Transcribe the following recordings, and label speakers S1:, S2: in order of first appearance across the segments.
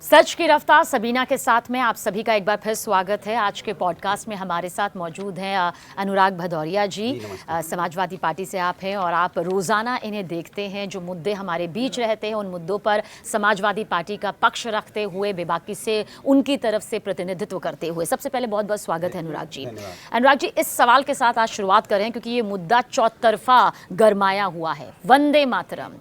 S1: सच की रफ्तार सबीना के साथ में आप सभी का एक बार फिर स्वागत है। आज के पॉडकास्ट में हमारे साथ मौजूद हैं अनुराग भदौरिया जी। समाजवादी पार्टी से आप हैं और आप रोज़ाना इन्हें देखते हैं। जो मुद्दे हमारे बीच रहते हैं उन मुद्दों पर समाजवादी पार्टी का पक्ष रखते हुए बेबाकी से उनकी तरफ से प्रतिनिधित्व करते हुए। सबसे पहले बहुत बहुत स्वागत है अनुराग जी। अनुराग जी, इस सवाल के साथ आज शुरुआत करें क्योंकि ये मुद्दा चौतरफा गरमाया हुआ है, वंदे मातरम।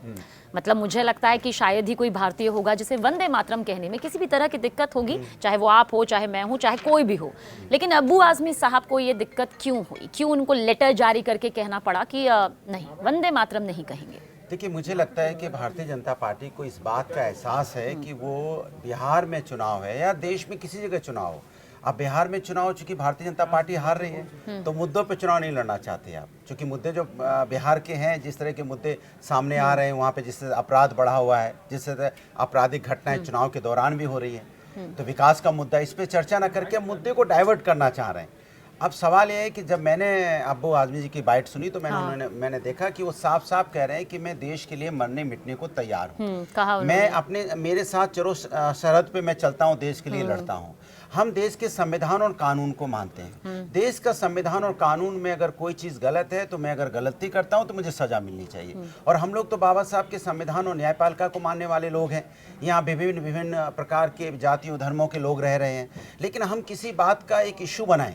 S1: मतलब मुझे लगता है कि शायद ही कोई भारतीय होगा जिसे वंदे मातरम कहने में किसी भी तरह की दिक्कत होगी, चाहे वो आप हो, चाहे मैं हूं, चाहे कोई भी हो। लेकिन अबू आजमी साहब को ये दिक्कत क्यों हुई? क्यों उनको लेटर जारी करके कहना पड़ा कि नहीं, वंदे मातरम नहीं कहेंगे?
S2: देखिए, मुझे लगता है कि भारतीय जनता पार्टी को इस बात का एहसास है कि वो बिहार में चुनाव है या देश में किसी जगह चुनाव हो। अब बिहार में चुनाव, चूंकि भारतीय जनता पार्टी हार रही है तो मुद्दों पे चुनाव नहीं लड़ना चाहते आप। चूंकि मुद्दे जो बिहार के हैं, जिस तरह के मुद्दे सामने आ रहे हैं, वहाँ पे जिससे अपराध बढ़ा हुआ है, जिससे आपराधिक घटनाएं चुनाव के दौरान भी हो रही है, तो विकास का मुद्दा, इस पे चर्चा न करके मुद्दे को डाइवर्ट करना चाह रहे हैं। अब सवाल ये है कि जब मैंने अब्बू आजमी जी की बाइट सुनी तो मैंने देखा कि वो साफ साफ कह रहे हैं कि मैं देश के लिए मरने मिटने को तैयार हूँ। मैं मेरे साथ चलो सरहद पे मैं चलता हूँ, देश के लिए लड़ता हूँ। हम देश के संविधान और कानून को मानते हैं। देश का संविधान और कानून में अगर कोई चीज़ गलत है तो मैं अगर गलती करता हूं तो मुझे सजा मिलनी चाहिए। और हम लोग तो बाबा साहब के संविधान और न्यायपालिका को मानने वाले लोग हैं। यहाँ विभिन्न प्रकार के जातियों धर्मों के लोग रह रहे हैं, लेकिन हम किसी बात का एक इशू बनाएं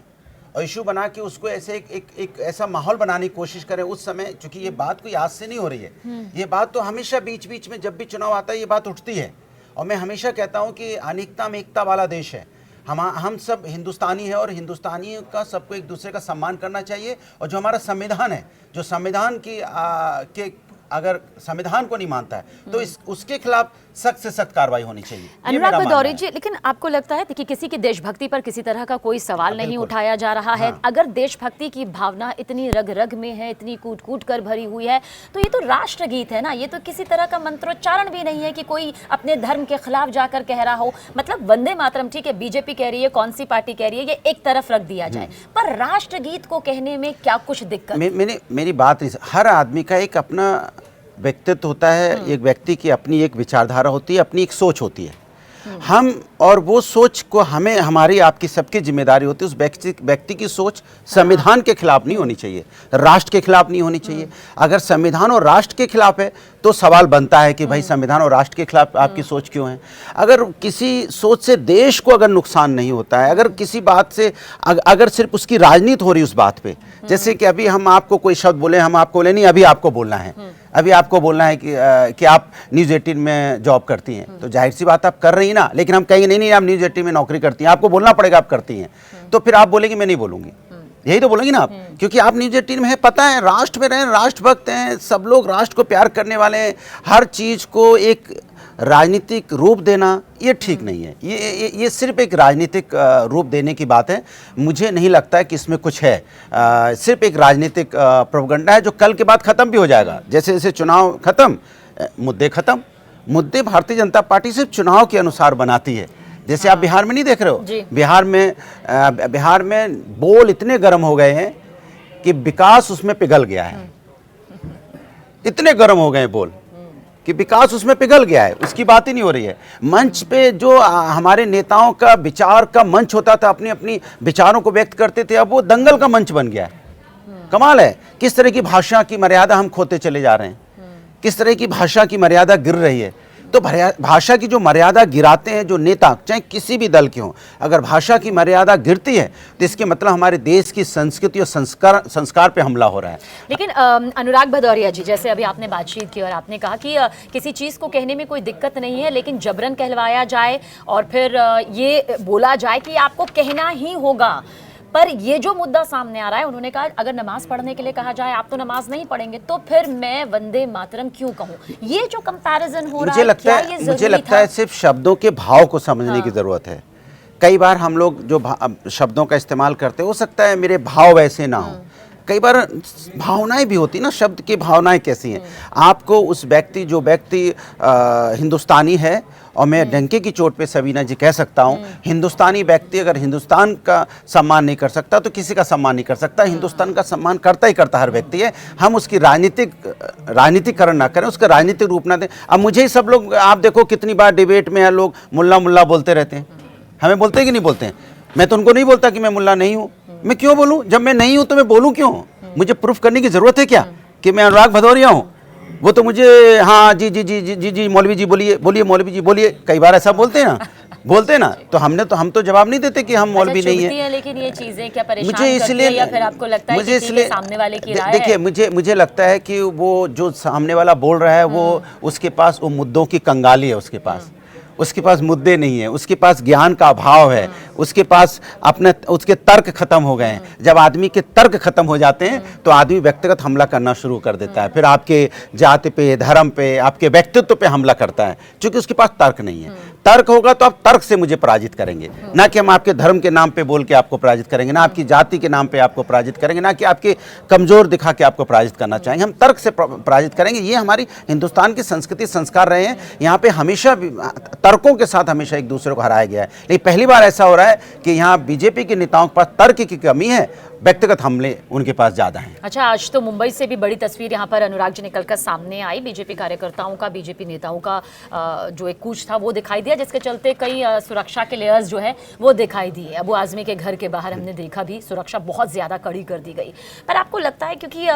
S2: और इशू बना के उसको ऐसे एक ऐसा माहौल बनाने की कोशिश करें उस समय, चूंकि ये बात कोई आज से नहीं हो रही है। ये बात तो हमेशा बीच बीच में जब भी चुनाव आता है ये बात उठती है। और मैं हमेशा कहता हूँ कि अनेकता में एकता वाला देश है। हम सब हिंदुस्तानी है और हिंदुस्तानियों का सबको एक दूसरे का सम्मान करना चाहिए। और जो हमारा संविधान है, जो संविधान के अगर संविधान को नहीं मानता है तो उसके खिलाफ सख्त से सख्त कार्रवाई होनी चाहिए।
S1: अनुराग भदौरिया जी, लेकिन आपको लगता है कि किसी की देशभक्ति पर किसी तरह का कोई सवाल नहीं उठाया जा रहा है? अगर देशभक्ति की भावना इतनी रग रग में है, इतनी कूट कूट कर भरी हुई है, तो ये तो राष्ट्रगीत है ना। ये तो किसी तरह का मंत्रोच्चारण भी नहीं है कि कोई अपने धर्म के खिलाफ जाकर कह रहा हो। मतलब वंदे मातरम, ठीक है, बीजेपी कह रही है, कौन सी पार्टी कह रही है, ये एक तरफ रख दिया जाए, पर राष्ट्रगीत को कहने में क्या कुछ दिक्कत?
S2: मेरी बात नहीं, हर आदमी का एक अपना व्यक्तित्व होता है, एक व्यक्ति की अपनी एक विचारधारा होती है, अपनी एक सोच होती है। हम और वो सोच को हमें, हमारी आपकी सबकी जिम्मेदारी होती है। उस व्यक्ति की सोच संविधान के खिलाफ नहीं होनी चाहिए, राष्ट्र के खिलाफ नहीं होनी चाहिए। अगर संविधान और राष्ट्र के खिलाफ है तो सवाल बनता है कि भाई संविधान और राष्ट्र के खिलाफ आपकी सोच क्यों है। अगर किसी सोच से देश को अगर नुकसान नहीं होता है, अगर किसी बात से अगर सिर्फ उसकी राजनीति हो रही उस बात पे, जैसे कि अभी हम आपको कोई शब्द बोले, हम आपको बोले नहीं अभी आपको बोलना है, अभी आपको बोलना है कि आप न्यूज़ 18 में जॉब करती हैं, तो जाहिर सी बात आप कर रही ना, लेकिन हम कहेंगे नहीं आप न्यूज़ 18 में नौकरी करती हैं, आपको बोलना पड़ेगा आप करती हैं, तो फिर आप बोलेंगे मैं नहीं बोलूंगी। यही तो बोलेंगे ना आप, क्योंकि आप न्यूज़ 18 में है, पता है राष्ट्र में रहे, राष्ट्रभक्त हैं, सब लोग राष्ट्र को प्यार करने वाले हैं। हर चीज़ को एक राजनीतिक रूप देना ये ठीक नहीं है। ये सिर्फ एक राजनीतिक रूप देने की बात है। मुझे नहीं लगता है कि इसमें कुछ है। सिर्फ एक राजनीतिक प्रोपेगेंडा है जो कल के बाद ख़त्म भी हो जाएगा। जैसे जैसे चुनाव ख़त्म, मुद्दे ख़त्म। मुद्दे भारतीय जनता पार्टी सिर्फ चुनाव के अनुसार बनाती है। जैसे आप बिहार में नहीं देख रहे हो, बिहार में बोल इतने गर्म हो गए हैं कि विकास उसमें पिघल गया है। इतने गर्म हो गए हैं बोल कि विकास उसमें पिघल गया है, उसकी बात ही नहीं हो रही है। मंच पे जो हमारे नेताओं का विचार का मंच होता था, अपनी अपनी विचारों को व्यक्त करते थे, अब वो दंगल का मंच बन गया है। कमाल है किस तरह की भाषा की मर्यादा हम खोते चले जा रहे हैं, किस तरह की भाषा की मर्यादा गिर रही है। तो भाषा की जो मर्यादा गिराते हैं जो नेता, चाहे किसी भी दल के हों, अगर भाषा की मर्यादा गिरती है तो इसके मतलब हमारे देश की संस्कृति और संस्कार पे हमला हो रहा है।
S1: लेकिन अनुराग भदौरिया जी, जैसे अभी आपने बातचीत की और आपने कहा कि किसी चीज़ को कहने में कोई दिक्कत नहीं है, लेकिन जबरन कहलवाया जाए और फिर ये बोला जाए कि आपको कहना ही होगा। पर ये जो मुद्दा सामने आ रहा है, उन्होंने कहा अगर नमाज पढ़ने के लिए कहा जाए आप तो नमाज नहीं पढ़ेंगे, तो फिर मैं वंदे मातरम क्यों कहूँ? ये जो कंपैरिजन हो रहा है, क्या ये जरूरी
S2: मुझे लगता है सिर्फ शब्दों के भाव को समझने की जरूरत है। कई बार हम लोग जो शब्दों का इस्तेमाल करते हो सकता है मेरे भाव वैसे ना हो, कई बार भावनाएं भी होती ना, शब्द की भावनाएं कैसी हैं। आपको उस व्यक्ति, जो व्यक्ति हिंदुस्तानी है और मैं डंके की चोट पे सबीना जी कह सकता हूँ, हिंदुस्तानी व्यक्ति अगर हिंदुस्तान का सम्मान नहीं कर सकता तो किसी का सम्मान नहीं कर सकता। हिंदुस्तान का सम्मान करता ही करता हर व्यक्ति है। हम उसकी राजनीतिकरण ना करें, उसका राजनीतिक रूप ना दें। अब मुझे ही सब लोग, आप देखो कितनी बार डिबेट में लोग मुल्ला मुल्ला बोलते रहते हैं, हमें बोलते हैं कि नहीं बोलते हैं? मैं तो उनको नहीं बोलता कि मैं मुल्ला नहीं हूँ। मैं क्यों बोलूँ? जब मैं नहीं हूँ तो मैं बोलूँ क्यों? मुझे प्रूफ करने की जरूरत है क्या कि मैं अनुराग भदौरिया हूँ? वो तो मुझे हाँ जी जी जी जी जी जी मौलवी जी बोलिए, बोलिए मौलवी जी बोलिए, कई बार ऐसा बोलते हैं ना, तो हम तो जवाब नहीं देते कि हम मौलवी नहीं है।
S1: लेकिन ये चीजें क्या परेशान
S2: मुझे इसलिए,
S1: या फिर आपको लगता है
S2: मुझे
S1: कि
S2: इसलिए
S1: सामने वाले की राय
S2: देखिए, मुझे लगता है कि वो जो सामने वाला बोल रहा है वो उसके पास वो मुद्दों की कंगाली है, उसके पास मुद्दे नहीं है, उसके पास ज्ञान का अभाव है, उसके पास उसके तर्क खत्म हो गए हैं। जब आदमी के तर्क खत्म हो जाते हैं तो आदमी व्यक्तिगत हमला करना शुरू कर देता है, फिर आपके जाति पे, धर्म पे, आपके व्यक्तित्व पे हमला करता है, क्योंकि उसके पास तर्क नहीं है। तर्क होगा तो आप तर्क से मुझे पराजित करेंगे, ना कि हम आपके धर्म के नाम पे बोल के आपको पराजित करेंगे, ना आपकी जाति के नाम पे आपको पराजित करेंगे, ना कि आपके कमजोर दिखा के आपको पराजित करना चाहेंगे। हम तर्क से पराजित करेंगे। ये हमारी हिंदुस्तान की संस्कृति संस्कार रहे हैं। यहाँ पे हमेशा तर्कों के साथ हमेशा एक दूसरे को हराया गया है, लेकिन पहली बार ऐसा हो रहा है कि यहाँ बीजेपी के नेताओं के पास तर्क की कमी है, व्यक्तिगत हमले उनके पास ज्यादा हैं।
S1: अच्छा, आज तो मुंबई से भी बड़ी तस्वीर यहाँ पर अनुराग जी निकलकर सामने आई। बीजेपी कार्यकर्ताओं का, बीजेपी नेताओं का जो एक कूच था वो दिखाई दिया, जिसके चलते कई सुरक्षा के लेयर्स जो है वो दिखाई दिए। अबू आजमी के घर के बाहर हमने देखा भी, सुरक्षा बहुत ज्यादा कड़ी कर दी गई। पर आपको लगता है, क्योंकि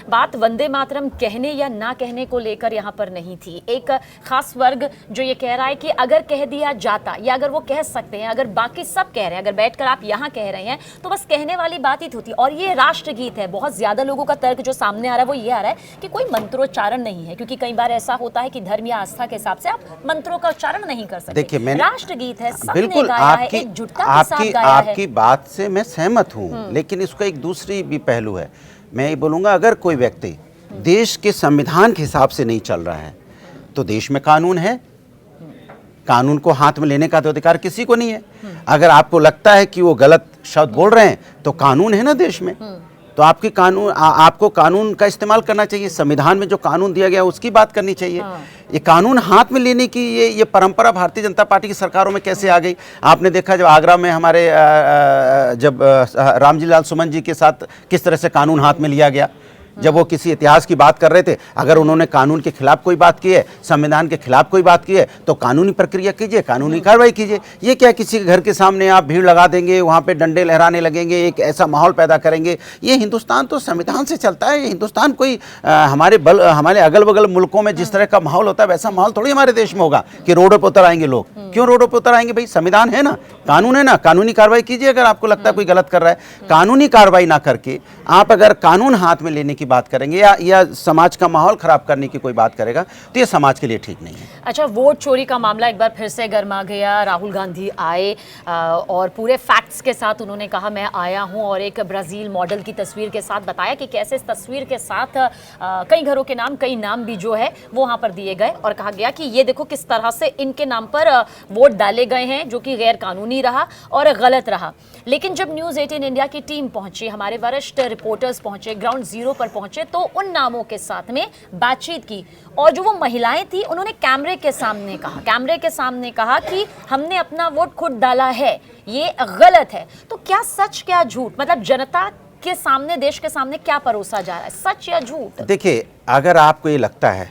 S1: बात वंदे मातरम कहने या ना कहने को लेकर यहाँ पर नहीं थी, एक खास वर्ग जो ये कह रहा है कि अगर कह दिया जाता, या अगर वो कह सकते हैं, अगर बाकी सब कह रहे हैं, अगर बैठकर आप यहाँ कह रहे हैं तो बस कहने वाली बात ही होती। और ये राष्ट्रगीत है। बहुत ज्यादा लोगों का तर्क जो सामने आ रहा है वो ये आ रहा है कि कोई मंत्रोच्चारण नहीं है, क्योंकि कई बार ऐसा होता है कि धर्म या आस्था के हिसाब से आप मंत्रों का उच्चारण नहीं कर सकते।
S2: देखिए, मैं
S1: राष्ट्रगीत है, सबने
S2: बिल्कुल
S1: गाया है, एकजुटता के साथ गाया है।
S2: आपकी बात से मैं सहमत हूँ, लेकिन इसका एक दूसरी भी पहलू है। मैं ये बोलूँगा, अगर कोई व्यक्ति देश के संविधान के हिसाब से नहीं चल रहा है तो देश में कानून है, कानून को हाथ में लेने का तो अधिकार किसी को नहीं है। अगर आपको लगता है कि वो गलत शब्द बोल रहे हैं तो कानून है ना देश में, तो आपको कानून का इस्तेमाल करना चाहिए। संविधान में जो कानून दिया गया उसकी बात करनी चाहिए। ये कानून हाथ में लेने की ये परंपरा भारतीय जनता पार्टी की सरकारों में कैसे आ गई? आपने देखा जब आगरा में हमारे जब रामजी लाल सुमन जी के साथ किस तरह से कानून हाथ में लिया गया। जब वो किसी इतिहास की बात कर रहे थे, अगर उन्होंने कानून के खिलाफ कोई बात की है, संविधान के खिलाफ कोई बात की है, तो कानूनी प्रक्रिया कीजिए, कानूनी कार्रवाई कीजिए। ये क्या किसी के घर के सामने आप भीड़ लगा देंगे, वहाँ पे डंडे लहराने लगेंगे, एक ऐसा माहौल पैदा करेंगे? ये हिंदुस्तान तो संविधान से चलता है। ये हिंदुस्तान कोई हमारे अगल बगल मुल्कों में जिस तरह का माहौल होता है वैसा माहौल थोड़ी हमारे देश में होगा कि रोडों पर उतर आएंगे लोग। क्यों रोडों पर उतर आएंगे? भाई संविधान है ना, कानून है ना, कानूनी कार्रवाई कीजिए। अगर आपको लगता है कोई गलत कर रहा है, कानूनी कार्रवाई ना करके आप अगर कानून हाथ में लेने की बात करेंगे या समाज का माहौल खराब करने की कोई बात करेगा तो ये समाज के लिए ठीक नहीं है।
S1: अच्छा, वोट चोरी का मामला एक बार फिर से गर्मा गया। राहुल गांधी आए और पूरे फैक्ट्स के साथ उन्होंने कहा मैं आया हूं, और एक ब्राजील मॉडल की तस्वीर के साथ बताया कि कैसे इस तस्वीर के साथ कई घरों के नाम, कई नाम भी जो है वो वहां पर दिए गए, और कहा गया कि ये देखो किस तरह से इनके नाम पर वोट डाले गए हैं, जो कि गैर कानूनी रहा और गलत रहा। लेकिन जब न्यूज़ 18 इंडिया की टीम पहुंची, हमारे वरिष्ठ रिपोर्टर्स पहुंचे, ग्राउंड जीरो पर पहुंचे, तो उन नामों के साथ में बातचीत की, और जो वो महिलाएं थी उन्होंने कैमरे के सामने कहा कि हमने अपना वोट खुद डाला है, ये गलत है। तो क्या सच क्या झूठ, मतलब जनता के सामने, देश के सामने क्या परोसा जा रहा है, सच या झूठ?
S2: देखिए, अगर आपको ये लगता है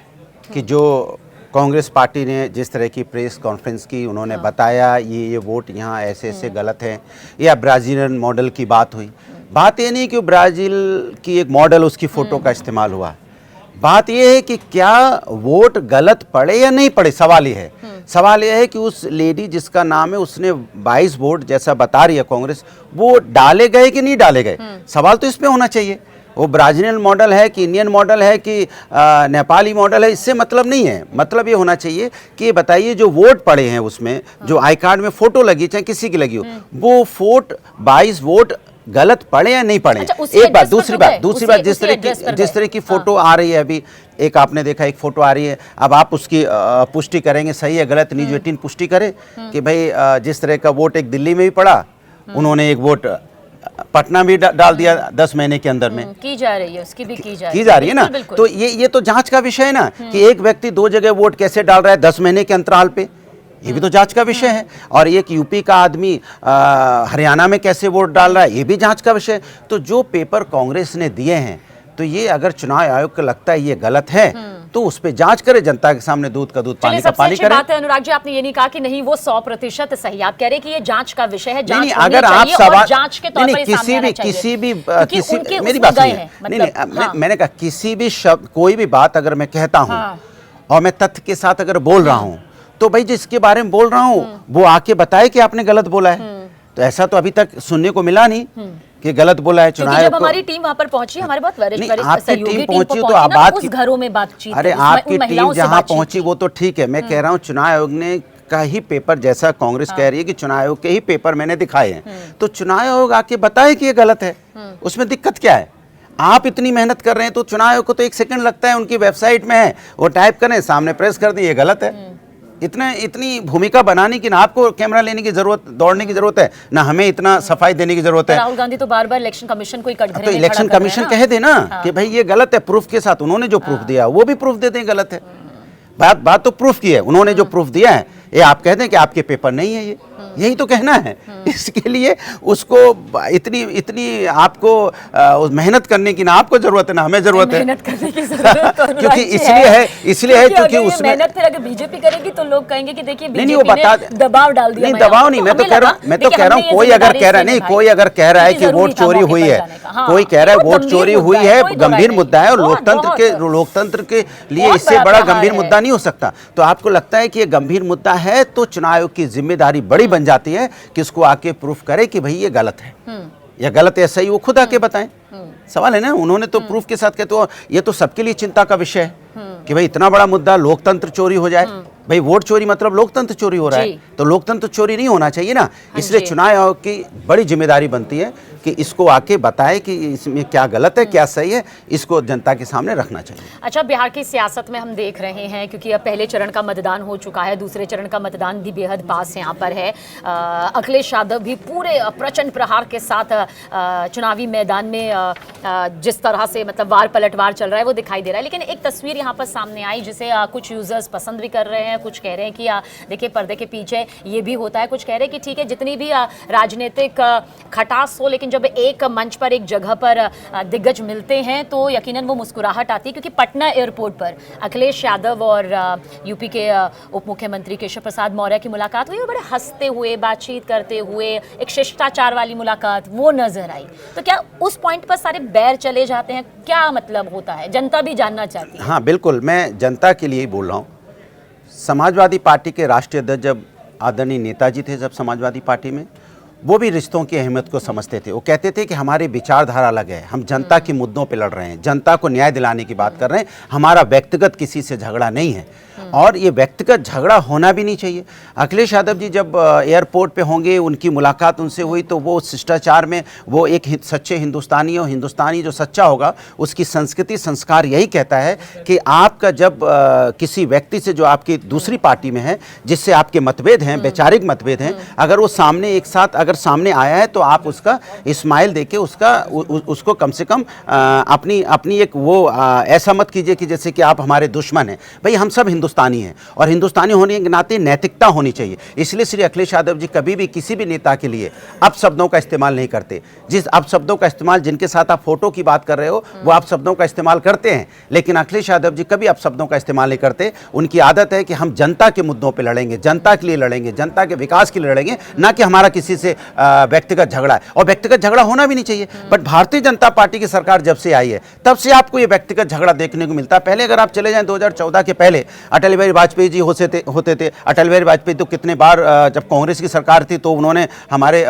S2: कि जो कांग्रेस पार्टी ने जिस तरह की प्रेस कॉन्फ्रेंस की, उन्होंने बताया ये वोट यहाँ ऐसे ऐसे गलत है, या ब्राज़ीलियन मॉडल की बात हुई, बात ये नहीं कि ब्राज़ील की एक मॉडल उसकी फ़ोटो का इस्तेमाल हुआ। बात ये है कि क्या वोट गलत पड़े या नहीं पड़े, सवाल ये है। सवाल ये है कि उस लेडी जिसका नाम है उसने 22 वोट जैसा बता रही है कांग्रेस, वो डाले गए कि नहीं डाले गए, सवाल तो इस पे होना चाहिए। वो ब्राज़ीलियन मॉडल है कि इंडियन मॉडल है कि नेपाली मॉडल है, इससे मतलब नहीं है। मतलब ये होना चाहिए कि बताइए जो वोट पड़े हैं उसमें, जो आई कार्ड में फ़ोटो लगी, चाहे किसी की लगी हो, वो 22 वोट गलत पड़े या नहीं पड़े।
S1: अच्छा,
S2: एक बात, दूसरी बात जिस तरह की फोटो आ रही है अभी, एक आपने देखा एक फोटो आ रही है, अब आप उसकी पुष्टि करेंगे सही है गलत, न्यूज़ 18 पुष्टि करे कि भाई जिस तरह का वोट एक दिल्ली में भी पड़ा, उन्होंने एक वोट पटना भी डाल दिया 10 महीने के अंदर में।
S1: की जा रही है, उसकी भी की जा रही
S2: है ना। तो ये तो जांच का विषय है ना कि एक व्यक्ति 2 जगह वोट कैसे डाल रहा है 10 महीने के अंतराल पे। ये भी तो जांच का विषय है। और एक यूपी का आदमी हरियाणा में कैसे वोट डाल रहा है, ये भी जांच का विषय है। तो जो पेपर कांग्रेस ने दिए हैं, तो ये अगर चुनाव आयोग को लगता है ये गलत है तो उस पे जांच करे, जनता के सामने दूध का दूध पानी का पानी करे।
S1: बात है अनुराग जी, आपने ये नहीं कहा कि नहीं वो 100% सही, आप कह रहे हैं कि ये जांच का विषय है, जांच
S2: नहीं, अगर आप
S1: सवाल जांच के तौर पर
S2: किसी भी मेरी बात सुनिए, नहीं, मैंने कहा किसी भी शब्द, कोई भी बात अगर मैं कहता हूँ और मैं तथ्य के साथ अगर बोल रहा हूँ, तो भाई जिसके बारे में बोल रहा हूँ वो आके बताए कि आपने गलत बोला है। तो ऐसा तो अभी तक सुनने को मिला नहीं कि गलत बोला है। चुनाव
S1: जब हमारी टीम वहां पर पहुंची, हमारे बहुत वरिष्ठ
S2: आपकी टीम पहुंची तो
S1: आप
S2: बात
S1: उस घरों में बातचीत,
S2: अरे आपकी टीम जहां पहुंची वो तो ठीक है, मैं कह रहा हूं चुनाव आयोग ने का ही पेपर, जैसा कांग्रेस कह रही है कि चुनाव आयोग के ही पेपर मैंने दिखाए हैं, तो चुनाव आयोग आके बताए कि ये गलत है, उसमें दिक्कत क्या है? आप इतनी मेहनत कर रहे हैं तो चुनाव आयोग को तो 1 सेकंड लगता है, उनकी वेबसाइट में है, वो टाइप करें, सामने प्रेस कर दें, ये गलत है। इतनी भूमिका बनाने की ना आपको कैमरा लेने की जरूरत, दौड़ने की जरूरत है, ना हमें इतना सफाई देने की जरूरत है।
S1: राहुल गांधी तो बार-बार इलेक्शन कमीशन को कटघरे में
S2: तो इलेक्शन कमीशन कह दे ना कि भाई ये गलत है, प्रूफ के साथ। उन्होंने जो प्रूफ दिया वो भी प्रूफ देते हैं गलत है। बात तो प्रूफ की है, उन्होंने जो प्रूफ दिया है ये आप कहते हैं कि आपके पेपर नहीं है, ये यही तो कहना है। इसके लिए उसको इतनी आपको मेहनत करने की ना आपको जरूरत है ना हमें जरूरत है।
S1: मेहनत करने की जरूरत तो
S2: क्योंकि इसलिए है क्योंकि उसमें
S1: मेहनत फिर अगर बीजेपी करेगी तो लोग कहेंगे कि देखिए
S2: नहीं वो बता
S1: दबाव डाल दिया।
S2: नहीं दबाव नहीं, मैं तो कह रहा हूँ कोई अगर कह रहा है, नहीं कोई अगर कह रहा है कि वोट चोरी हुई है, कोई कह रहा है वोट चोरी हुई है, गंभीर मुद्दा है और लोकतंत्र के लिए इससे बड़ा गंभीर मुद्दा नहीं हो सकता। तो आपको लगता है कि ये गंभीर मुद्दा है तो चुनाव आयोग की जिम्मेदारी बड़ी बन जाती है कि इसको आके प्रूफ करे कि भाई ये गलत है या गलत है, सही वो खुद आके बताएं। सवाल है ना, उन्होंने तो प्रूफ के साथ कहते हो, ये तो सबके लिए चिंता का विषय है कि भाई इतना बड़ा मुद्दा लोकतंत्र चोरी हो जाए। भाई वोट चोरी मतलब लोकतंत्र चोरी हो रहा है, तो लोकतंत्र चोरी नहीं होना चाहिए ना। इसलिए चुनाव आयोग की बड़ी जिम्मेदारी बनती है कि इसको आके बताए कि इसमें क्या गलत है क्या सही है, इसको जनता के सामने रखना चाहिए।
S1: अच्छा, बिहार की सियासत में हम देख रहे हैं क्योंकि अब पहले चरण का मतदान हो चुका है, दूसरे चरण का मतदान भी बेहद पास यहाँ पर है। अखिलेश यादव भी पूरे प्रचंड प्रहार के साथ चुनावी मैदान में जिस तरह से मतलब वार पलटवार चल रहा है वो दिखाई दे रहा है। लेकिन एक तस्वीर यहाँ पर सामने आई जिसे कुछ यूजर्स पसंद भी कर रहे हैं, कुछ कह रहे हैं कि देखिए पर्दे के पीछे ये भी होता है, कुछ कह रहे हैं कि ठीक है जितनी भी राजनीतिक खटास हो, लेकिन जब एक मंच पर एक जगह पर दिग्गज मिलते हैं तो यकीनन वो मुस्कुराहट आती है। क्योंकि पटना एयरपोर्ट पर अखिलेश यादव और यूपी के उप मुख्यमंत्री केशव प्रसाद मौर्य की मुलाकात हुई, बड़े हंसते हुए बातचीत करते हुए, एक शिष्टाचार वाली मुलाकात वो नजर आई। तो क्या उस पॉइंट पर सारे बैर चले जाते हैं, क्या मतलब होता है, जनता भी जानना चाहती है।
S2: हाँ बिल्कुल, मैं जनता के लिए ही बोल रहा हूँ। समाजवादी पार्टी के राष्ट्रीय अध्यक्ष जब आदरणीय नेताजी थे, जब समाजवादी पार्टी में, वो भी रिश्तों की अहमियत को समझते थे। वो कहते थे कि हमारी विचारधारा अलग है, हम जनता के मुद्दों पे लड़ रहे हैं, जनता को न्याय दिलाने की बात कर रहे हैं, हमारा व्यक्तिगत किसी से झगड़ा नहीं है और ये व्यक्तिगत झगड़ा होना भी नहीं चाहिए। अखिलेश यादव जी जब एयरपोर्ट पे होंगे, उनकी मुलाकात उनसे हुई तो वो शिष्टाचार में वो एक सच्चे हिंदुस्तानी और हिंदुस्तानी जो सच्चा होगा उसकी संस्कृति संस्कार यही कहता है कि आपका जब किसी व्यक्ति से जो आपकी दूसरी पार्टी में है, जिससे आपके मतभेद हैं, वैचारिक मतभेद हैं, अगर वो सामने एक साथ अगर सामने आया है तो आप उसका स्माइल देके उसको कम से कम अपनी एक वो ऐसा मत कीजिए कि जैसे कि आप हमारे दुश्मन हैं। भाई हम सब हिंदुस्तानी हैं और हिंदुस्तानी होने के नाते नैतिकता होनी चाहिए। इसलिए श्री अखिलेश यादव जी कभी भी किसी भी नेता के लिए अपशब्दों का इस्तेमाल नहीं करते। जिस अपशब्दों का इस्तेमाल, जिनके साथ आप फोटो की बात कर रहे हो, वो अपशब्दों का इस्तेमाल करते हैं, लेकिन अखिलेश यादव जी कभी अपशब्दों का इस्तेमाल नहीं करते। उनकी आदत है कि हम जनता के मुद्दों पर लड़ेंगे, जनता के लिए लड़ेंगे, जनता के विकास के लिए लड़ेंगे, ना कि हमारा किसी से व्यक्तिगत झगड़ा है। और व्यक्तिगत झगड़ा होना भी नहीं चाहिए। बट भारतीय जनता पार्टी की सरकार जब से आई है तब से आपको ये व्यक्तिगत झगड़ा देखने को मिलता है। पहले अगर आप चले जाएं 2014 के पहले, अटल बिहारी वाजपेयी जी होते थे। अटल बिहारी वाजपेयी तो कितने बार, जब कांग्रेस की सरकार थी तो उन्होंने हमारे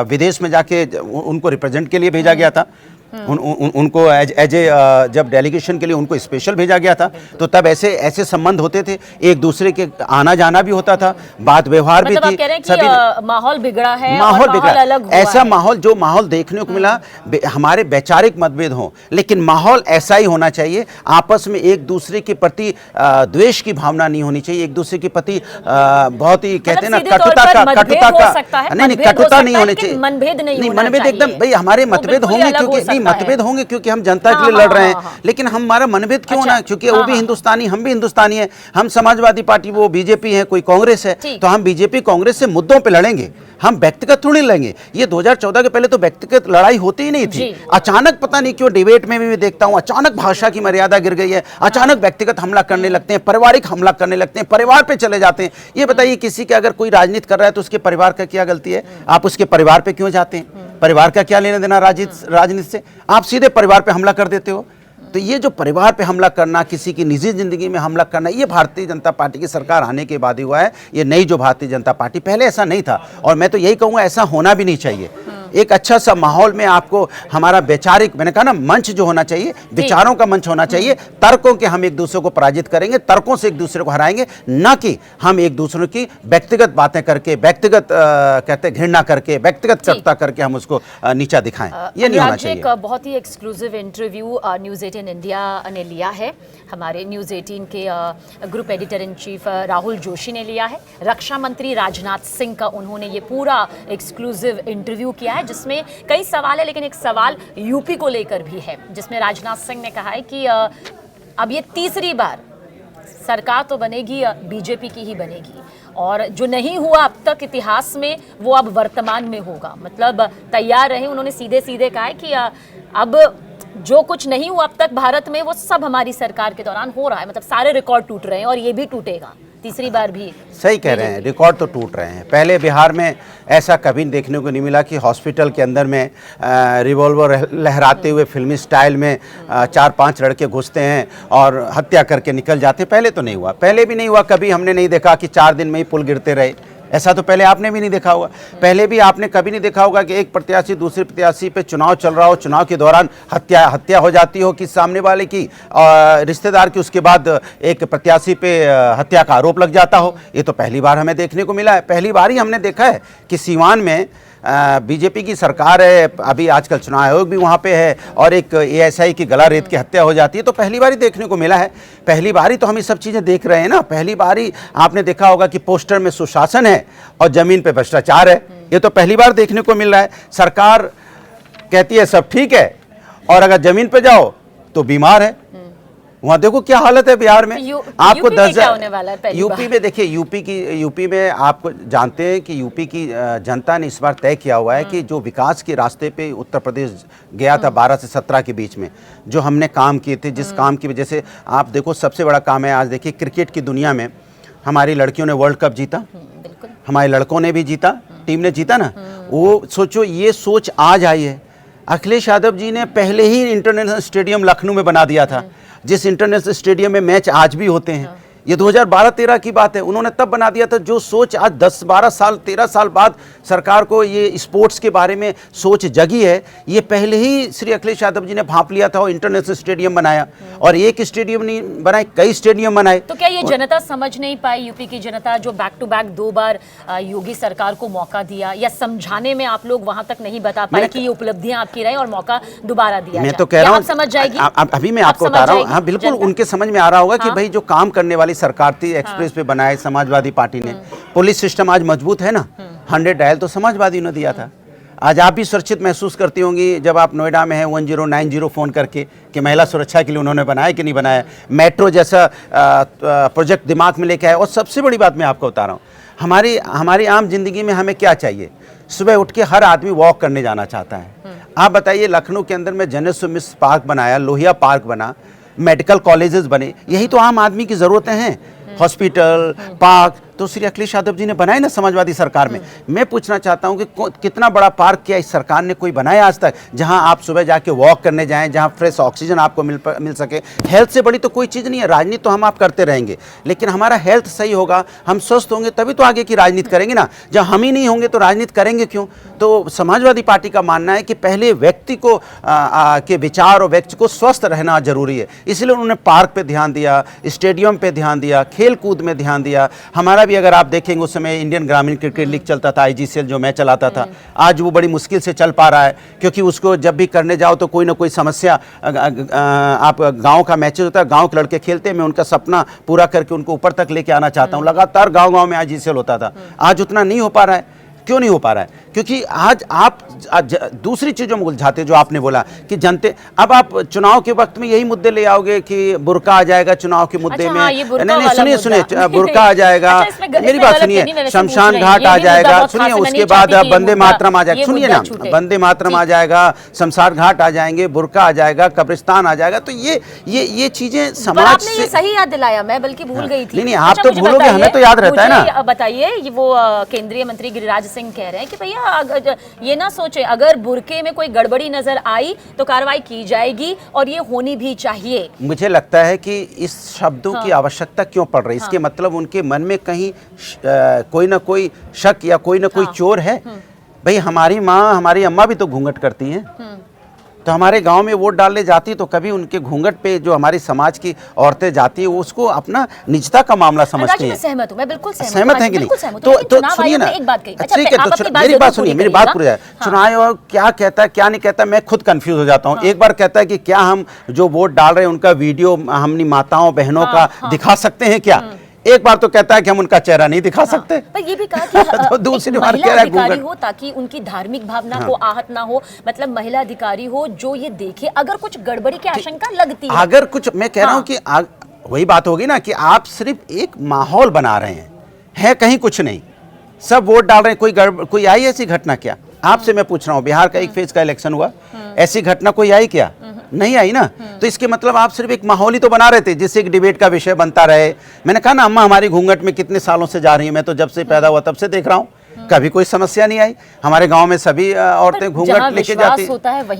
S2: विदेश में जाके उनको रिप्रेजेंट के लिए भेजा गया था। उनको एज ए जब डेलीगेशन के लिए उनको स्पेशल भेजा गया था। तो तब ऐसे संबंध होते थे, एक दूसरे के आना जाना भी होता था, बात व्यवहार भी थी।
S1: सभी माहौल बिगड़ा है,
S2: माहौल बिगड़ा, ऐसा
S1: माहौल
S2: जो माहौल देखने को मिला, हमारे वैचारिक मतभेद हों, लेकिन माहौल ऐसा ही होना चाहिए। आपस में एक दूसरे के प्रति द्वेष की भावना नहीं होनी चाहिए, एक दूसरे के प्रति बहुत ही कहते हैं ना कटुता का नहीं, कटुता नहीं होनी चाहिए।
S1: मनभेद नहीं,
S2: मनभेद एकदम, भाई हमारे मतभेद होंगे क्योंकि
S1: होता है।
S2: मतभेद होंगे क्योंकि हम जनता के लिए लड़ रहे हैं, लेकिन हमारा मनभेद क्यों ना, क्योंकि वो भी हिंदुस्तानी, हम भी हिंदुस्तानी है। हम समाजवादी पार्टी, वो बीजेपी है, कोई कांग्रेस है, तो हम बीजेपी कांग्रेस से मुद्दों पे लड़ेंगे, हम व्यक्तिगत थोड़ी लड़ेंगे। ये 2014 के पहले तो व्यक्तिगत लड़ाई होती ही नहीं थी। अचानक पता नहीं क्यों डिबेट में भी मैं देखता हूं, अचानक भाषा की मर्यादा गिर गई है, अचानक व्यक्तिगत हमला करने लगते हैं, पारिवारिक हमला करने लगते हैं, परिवार पे चले जाते हैं। ये बताइए, किसी के अगर कोई राजनीति कर रहा है तो उसके परिवार का क्या गलती है? आप उसके परिवार पे क्यों जाते हैं? परिवार का क्या लेना देना राजनीति से? आप सीधे परिवार पे हमला कर देते हो। तो ये जो परिवार पे हमला करना, किसी की निजी जिंदगी में हमला करना, ये भारतीय जनता पार्टी की सरकार आने के बाद ही हुआ है। ये नई जो भारतीय जनता पार्टी, पहले ऐसा नहीं था, और मैं तो यही कहूँगा ऐसा होना भी नहीं चाहिए। एक अच्छा सा माहौल में आपको हमारा वैचारिक, मैंने कहा ना, मंच जो होना चाहिए, विचारों का मंच होना चाहिए। तर्कों के हम एक दूसरे को पराजित करेंगे, तर्कों से एक दूसरे को हराएंगे, ना कि हम एक दूसरे की व्यक्तिगत बातें करके, व्यक्तिगत कहते घृणा करके, व्यक्तिगत कटुता करके हम उसको नीचा दिखाएं। ये नहीं होना चाहिए।
S1: एक बहुत ही एक्सक्लूसिव इंटरव्यू न्यूज़ 18 इंडिया ने लिया है, हमारे न्यूज़ 18 के group editor in chief Rahul Joshi ने लिया है। रक्षा मंत्री राजनाथ सिंह का उन्होंने ये पूरा एक्सक्लूसिव इंटरव्यू किया है, जिसमें कई सवाल है, लेकिन एक सवाल यूपी को लेकर भी है, जिसमें राजनाथ सिंह ने कहा है कि अब ये तीसरी बार सरकार तो बनेगी, बीजेपी की ही बनेगी, और जो नहीं हुआ अब तक इतिहास में, वो अब वर्तमान में होगा। मतलब तैयार रहे, उन्होंने सीधे सीधे कहा है कि अब जो कुछ नहीं हुआ अब तक भारत में, वो सब हमारी सरकार के दौरान हो रहा है। मतलब सारे रिकॉर्ड टूट रहे हैं, और ये भी टूटेगा तीसरी बार भी।
S2: सही कह रहे हैं, रिकॉर्ड तो टूट रहे हैं। पहले बिहार में ऐसा कभी देखने को नहीं मिला कि हॉस्पिटल के अंदर में रिवॉल्वर लहराते हुए फिल्मी स्टाइल में 4-5 लड़के घुसते हैं और हत्या करके निकल जाते। पहले तो नहीं हुआ, पहले भी नहीं हुआ कभी। हमने नहीं देखा कि 4 दिन में ही पुल गिरते रहे, ऐसा तो पहले आपने भी नहीं देखा होगा। पहले भी आपने कभी नहीं देखा होगा कि एक प्रत्याशी दूसरे प्रत्याशी पे चुनाव चल रहा हो, चुनाव के दौरान हत्या हो जाती हो कि सामने वाले की रिश्तेदार की, उसके बाद एक प्रत्याशी पे हत्या का आरोप लग जाता हो। ये तो पहली बार हमें देखने को मिला है। पहली बार ही हमने देखा है कि सीवान में बीजेपी की सरकार है, अभी आजकल चुनाव आयोग भी वहाँ पे है, और एक एएसआई की गला रेत की हत्या हो जाती है। तो पहली बार ही देखने को मिला है, पहली बार ही तो हम ये सब चीज़ें देख रहे हैं ना। पहली बार ही आपने देखा होगा कि पोस्टर में सुशासन है और ज़मीन पे भ्रष्टाचार है। ये तो पहली बार देखने को मिल रहा है। सरकार कहती है सब ठीक है, और अगर ज़मीन पे जाओ तो बीमार है। वहाँ देखो क्या हालत है बिहार में। आपको 10 यूपी में देखिए, यूपी में आपको जानते हैं कि यूपी की जनता ने इस बार तय किया हुआ है कि जो विकास के रास्ते पे उत्तर प्रदेश गया था 12 से 17 के बीच में, जो हमने काम किए थे, जिस काम की वजह से आप देखो सबसे बड़ा काम है। आज देखिए क्रिकेट की दुनिया में हमारी लड़कियों ने वर्ल्ड कप जीता, हमारे लड़कों ने भी जीता, टीम ने जीता ना। वो सोचो, ये सोच आज आई है। अखिलेश यादव जी ने पहले ही इंटरनेशनल स्टेडियम लखनऊ में बना दिया था, जिस इंटरनेशनल स्टेडियम में मैच आज भी होते हैं। ये 2012-13 की बात है, उन्होंने तब बना दिया था। जो सोच आज 10-12 साल 13 साल बाद सरकार को ये स्पोर्ट्स के बारे में सोच जगी है, ये पहले ही श्री अखिलेश यादव जी ने भांप लिया था और इंटरनेशनल स्टेडियम बनाया। और एक स्टेडियम नहीं बनाए, कई स्टेडियम बनाए।
S1: तो क्या ये जनता समझ नहीं पाई, यूपी की जनता, जो बैक टू बैक 2 बार योगी सरकार को मौका दिया, या समझाने में आप लोग वहां तक नहीं बता पाए कि ये उपलब्धियां आपकी रही और मौका दोबारा दिया?
S2: मैं तो कह रहा हूँ,
S1: समझ जाएगी
S2: अभी मैं आपको बता रहा हूँ। हाँ बिल्कुल, उनके समझ में आ रहा होगा कि भाई जो काम करने वाली सरकार थी, एक्सप्रेस पे बनाए समाजवादी पार्टी ने। पुलिस सिस्टम आज मजबूत है ना, 100 डायल तो समाजवादी ने दिया था। आज आप भी सुरक्षित महसूस करती होंगी जब आप नोएडा में हैं, 1090 फ़ोन करके कि महिला सुरक्षा के लिए उन्होंने बनाया कि नहीं बनाया। मेट्रो जैसा प्रोजेक्ट दिमाग में लेके आए। और सबसे बड़ी बात मैं आपको बता रहा हूँ, हमारी आम जिंदगी में हमें क्या चाहिए? सुबह उठ के हर आदमी वॉक करने जाना चाहता है। आप बताइए, लखनऊ के अंदर में जनरल मिस पार्क बनाया, लोहिया पार्क बना, मेडिकल कॉलेजेस बने, यही तो आम आदमी की ज़रूरतें हैं। हॉस्पिटल, पार्क तो श्री अखिलेश यादव जी ने बनाए ना समाजवादी सरकार में। मैं पूछना चाहता हूं कि कितना बड़ा पार्क क्या इस सरकार ने कोई बनाया आज तक, जहां आप सुबह जाके वॉक करने जाएं, जहां फ्रेश ऑक्सीजन आपको मिल सके। हेल्थ से बड़ी तो कोई चीज़ नहीं है। राजनीति तो हम आप करते रहेंगे, लेकिन हमारा हेल्थ सही होगा, हम स्वस्थ होंगे, तभी तो आगे की राजनीति करेंगे ना। जब हम ही नहीं होंगे तो राजनीति करेंगे क्यों? तो समाजवादी पार्टी का मानना है कि पहले व्यक्ति को के विचार और व्यक्ति को स्वस्थ रहना जरूरी है। इसलिए उन्होंने पार्क पे ध्यान दिया, स्टेडियम पे ध्यान दिया, खेल कूद में ध्यान दिया। हमारा भी अगर आप देखेंगे, उस समय इंडियन ग्रामीण क्रिकेट लीग चलता था, IGCL जो मैं चलाता था, आज वो बड़ी मुश्किल से चल पा रहा है, क्योंकि उसको जब भी करने जाओ तो कोई ना कोई समस्या। आप गांव का मैचेस होता है, गांव के लड़के खेलते हैं, मैं उनका सपना पूरा करके उनको ऊपर तक लेके आना चाहता हूं। लगातार गांव-गांव में IGCL होता था, आज उतना नहीं हो पा रहा है। क्यों नहीं हो पा रहा है? क्योंकि आज दूसरी चीज़ों में उलझाते, जो आपने बोला कि जनते, अब आप चुनाव के वक्त में यही मुद्दे ले आओगे कि बुर्का आ जाएगा चुनाव के मुद्दे में। नहीं, सुनिए, बुर्का आ जाएगा, मेरी बात सुनिए, शमशान घाट आ जाएगा, सुनिए, उसके बाद वंदे मातरम आ जाएगा, सुनिए ना, वंदे मातरम आ जाएगा, शमशान घाट आ जाएंगे, बुर्का आ जाएगा, कब्रिस्तान आ जाएगा। तो ये चीजें समाज से
S1: सही याद दिलाया, मैं बल्कि भूल गई थी।
S2: नहीं, आप तो भूलोगे, हमें तो याद रहता है ना।
S1: बताइए, वो केंद्रीय मंत्री गिरिराज सिंह कह रहे हैं कि भैया ये ना सोचे, अगर बुर्के में कोई गड़बड़ी नजर आई तो कार्रवाई की जाएगी और ये होनी भी चाहिए।
S2: मुझे लगता है कि इस शब्दों की आवश्यकता क्यों पड़ रही है, इसके मतलब उनके मन में कहीं कोई ना कोई शक या कोई ना कोई चोर है। भाई, हमारी माँ, हमारी अम्मा भी तो घूंघट करती हैं, तो हमारे गांव में वोट डालने जाती तो कभी उनके घूंघट पे जो हमारी समाज की औरतें जाती है उसको अपना निजता का मामला समझती हैं।
S1: सहमत हूं, मैं बिल्कुल
S2: सहमत है कि नहीं? तो सुनिए ना, ठीक है, तो मेरी बात सुनिए, मेरी बात पूरी है। चुनाव आयोग क्या कहता है, क्या नहीं कहता, मैं खुद कंफ्यूज हो जाता हूँ। एक बार कहता है कि क्या हम जो वोट डाल रहे हैं उनका वीडियो हमनी माताओं बहनों का दिखा सकते हैं क्या? एक बार तो कहता है कि हम उनका चेहरा नहीं दिखा सकते,
S1: पर ये भी कहा कि
S2: तो दूसरी बार
S1: महिला अधिकारी हो ताकि उनकी धार्मिक भावना को आहत ना हो, मतलब महिला अधिकारी हो जो ये देखे अगर कुछ गड़बड़ी की आशंका लगती है।
S2: अगर कुछ, मैं कह रहा हूँ कि वही बात होगी ना कि आप सिर्फ एक माहौल बना रहे हैं, है कहीं कुछ नहीं, सब वोट डाल रहे हैं, कोई आई ऐसी घटना क्या? आपसे मैं पूछ रहा हूँ, बिहार का एक फेज का इलेक्शन हुआ, ऐसी घटना कोई आई क्या? नहीं आई ना। तो इसके मतलब आप सिर्फ एक माहौल ही तो बना रहे थे जिससे एक डिबेट का विषय बनता रहे। मैंने कहा ना, अम्मा हमारी घूंघट में कितने सालों से जा रही है, मैं तो जब से पैदा हुआ तब से देख रहा हूँ, कभी कोई समस्या नहीं आई। हमारे गांव में सभी औरतें घूंघट लेके जाती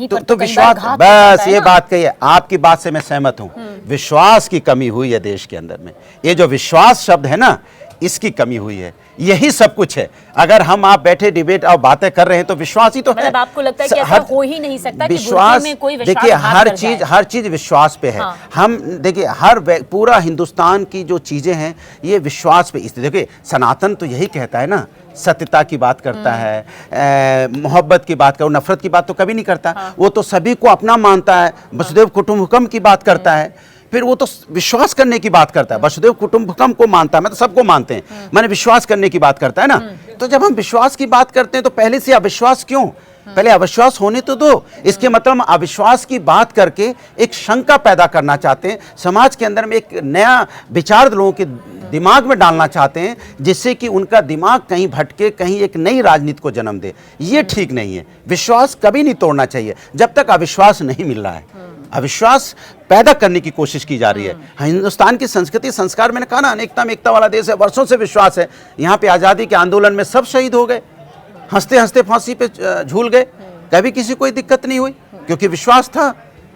S2: तो विश्वास, बस ये बात कही है, आपकी बात से मैं सहमत हूँ। विश्वास की कमी हुई है देश के अंदर में, ये जो विश्वास शब्द है ना, इसकी कमी हुई है, यही सब कुछ है। अगर हम आप बैठे डिबेट और बातें कर रहे हैं तो विश्वास ही तो है।
S1: आपको लगता है कि ऐसा हो ही नहीं सकता कि
S2: विश्वास
S1: में कोई
S2: देखिए, हर चीज विश्वास पे है। हम देखिए, पूरा हिंदुस्तान की जो चीजें हैं ये विश्वास पे। इसलिए देखिए, सनातन तो यही कहता है ना, सत्यता की बात करता है, मोहब्बत की बात कर, नफरत की बात तो कभी नहीं करता। वो तो सभी को अपना मानता है, वसुदेव कुटुंबकम की बात करता है, फिर वो तो विश्वास करने की बात करता है। वसुदेव कुटुंबकम को मानता है, मैं तो सबको मानते हैं, मैंने विश्वास करने की बात करता है ना। तो जब हम विश्वास की बात करते हैं तो पहले से अविश्वास क्यों? पहले अविश्वास होने तो दो। इसके मतलब हम अविश्वास की बात करके एक शंका पैदा करना चाहते हैं, समाज के अंदर में एक नया विचार लोगों के दिमाग में डालना चाहते हैं, जिससे कि उनका दिमाग कहीं भटके, कहीं एक नई राजनीति को जन्म दे। ये ठीक नहीं है। विश्वास कभी नहीं तोड़ना चाहिए जब तक अविश्वास नहीं मिल रहा है। अविश्वास पैदा करने की कोशिश की जा रही है। हिंदुस्तान की संस्कृति संस्कार, मैंने कहा ना, अनेकता में एकता वाला देश है, वर्षों से विश्वास है। यहाँ पे आज़ादी के आंदोलन में सब शहीद हो गए, हंसते हंसते फांसी पे झूल गए, कभी किसी कोई दिक्कत नहीं हुई, क्योंकि विश्वास था।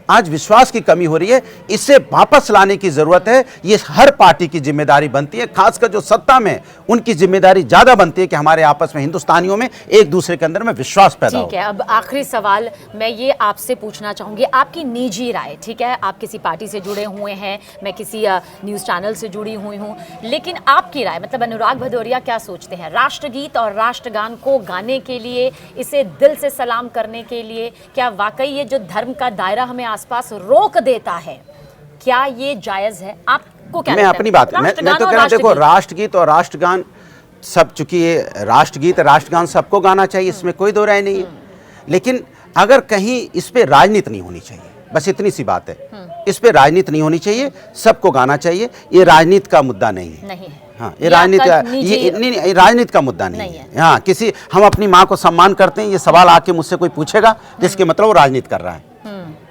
S2: आज विश्वास की कमी हो रही है, इसे वापस लाने की जरूरत है। ये हर पार्टी की जिम्मेदारी बनती है, खासकर जो सत्ता में, उनकी जिम्मेदारी ज्यादा बनती है कि हमारे आपस में, हिंदुस्तानियों में एक दूसरे के अंदर में विश्वास पैदा हो।
S1: ठीक है, अब आखिरी सवाल मैं ये आपसे पूछना चाहूंगी, आपकी निजी राय। ठीक है, आप किसी पार्टी से जुड़े हुए हैं, मैं किसी न्यूज चैनल से जुड़ी हुई हूँ, लेकिन आपकी राय, मतलब अनुराग भदौरिया क्या सोचते हैं राष्ट्रगीत और राष्ट्रगान को गाने के लिए, इसे दिल से सलाम करने के लिए? क्या वाकई ये जो धर्म का दायरा हमें आसपास रोक देता है, क्या ये जायज है? आपको क्या
S2: मैं
S1: लगता
S2: अपनी
S1: है?
S2: बात, मैं तो कह रहा हूं, देखो, राष्ट्रगीत और राष्ट्रगान सब, चूंकि ये राष्ट्रगीत राष्ट्रगान सबको गाना चाहिए, इसमें कोई दो राय नहीं है, लेकिन अगर कहीं इस पे राजनीति नहीं होनी चाहिए, बस इतनी सी बात है। इस पे राजनीति नहीं होनी चाहिए, सबको गाना चाहिए, ये राजनीति का मुद्दा नहीं है। हाँ, ये राजनीति, ये नहीं, राजनीति का मुद्दा नहीं है। हाँ, किसी, हम अपनी माँ को सम्मान करते हैं, ये सवाल आके मुझसे कोई पूछेगा जिसके मतलब वो राजनीति कर रहा है।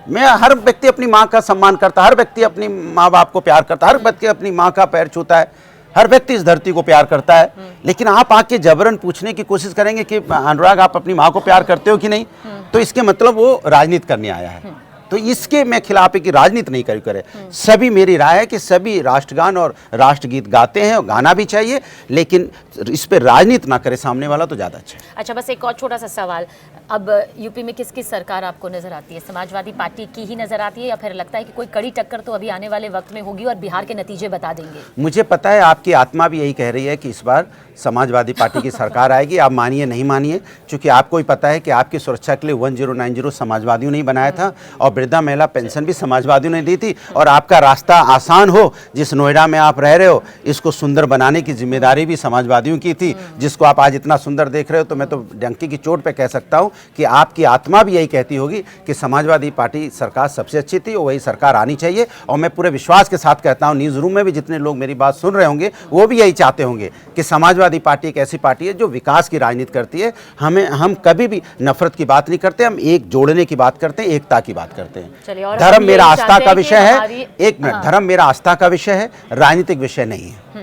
S2: मैं, हर व्यक्ति अपनी माँ का सम्मान करता है, हर व्यक्ति अपनी माँ बाप को प्यार करता है, हर व्यक्ति अपनी माँ का पैर छूता है, हर व्यक्ति इस धरती को प्यार करता है। लेकिन आप आके जबरन पूछने की कोशिश करेंगे कि अनुराग आप अपनी माँ को प्यार करते हो कि नहीं, तो इसके मतलब वो राजनीति करने आया है। तो इसके मैं खिलाफ है कि राजनीति नहीं करे। सभी, मेरी राय है कि सभी राष्ट्रगान और राष्ट्रगीत गाते हैं और गाना भी चाहिए, लेकिन इस पे राजनीति ना करे सामने वाला, तो ज़्यादा अच्छा है।
S1: अच्छा, बस एक और छोटा सा सवाल, अब यूपी में किसकी सरकार आपको नजर आती है? समाजवादी पार्टी की ही नजर आती है, या फिर लगता है कि कोई कड़ी टक्कर तो अभी आने वाले वक्त में होगी और बिहार के नतीजे बता देंगे? मुझे
S2: पता है आपकी आत्मा भी यही कह रही है कि इस बार समाजवादी पार्टी की सरकार आएगी। आप मानिए नहीं मानिए, क्योंकि आपको ही पता है कि आपकी सुरक्षा के लिए 1090 समाजवादियों ने बनाया था, और वृद्धा महिला पेंशन भी समाजवादियों ने दी थी। और आपका रास्ता आसान हो, जिस नोएडा में आप रह रहे हो, इसको सुंदर बनाने की जिम्मेदारी भी समाजवादियों की थी, जिसको आप आज इतना सुंदर देख रहे हो। तो मैं तो डंकी की चोट पे कह सकता हूँ कि आपकी आत्मा भी यही कहती होगी कि समाजवादी पार्टी सरकार सबसे अच्छी थी और वही सरकार आनी चाहिए। और मैं पूरे विश्वास के साथ कहता हूँ, न्यूज़ रूम में भी जितने लोग मेरी बात सुन रहे होंगे वो भी यही चाहते होंगे कि समाजवादी पार्टी एक ऐसी पार्टी है जो विकास की राजनीति करती है। हम कभी भी नफरत की बात नहीं करते, हम एक जोड़ने की बात करते हैं, एकता की बात करते
S1: चलिए,
S2: हैं।
S1: और
S2: धर्म
S1: हम
S2: मेरा
S1: यही
S2: आस्था
S1: चाहते
S2: का
S1: हैं कि
S2: विषय है।
S1: हमारी-
S2: एक मिनट,
S1: हाँ।
S2: धर्म मेरा आस्था का विषय है, राजनीतिक विषय नहीं है।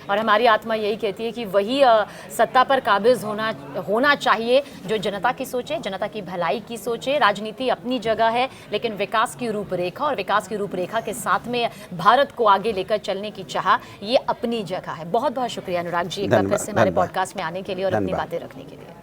S1: और हमारी आत्मा यही कहती है कि वही सत्ता पर काबिज होना चाहिए जो जनता की सोचे, जनता की भलाई की सोचे। राजनीति अपनी जगह है, लेकिन विकास की रूपरेखा और विकास की रूपरेखा के साथ में भारत को आगे लेकर चलने की चाह, ये अपनी जगह है। बहुत बहुत शुक्रिया अनुराग जी, एक बार फिर से हमारे
S2: धन्यवाद।
S1: पॉडकास्ट में आने के लिए और अपनी
S2: धन्यवाद।
S1: बातें रखने के लिए।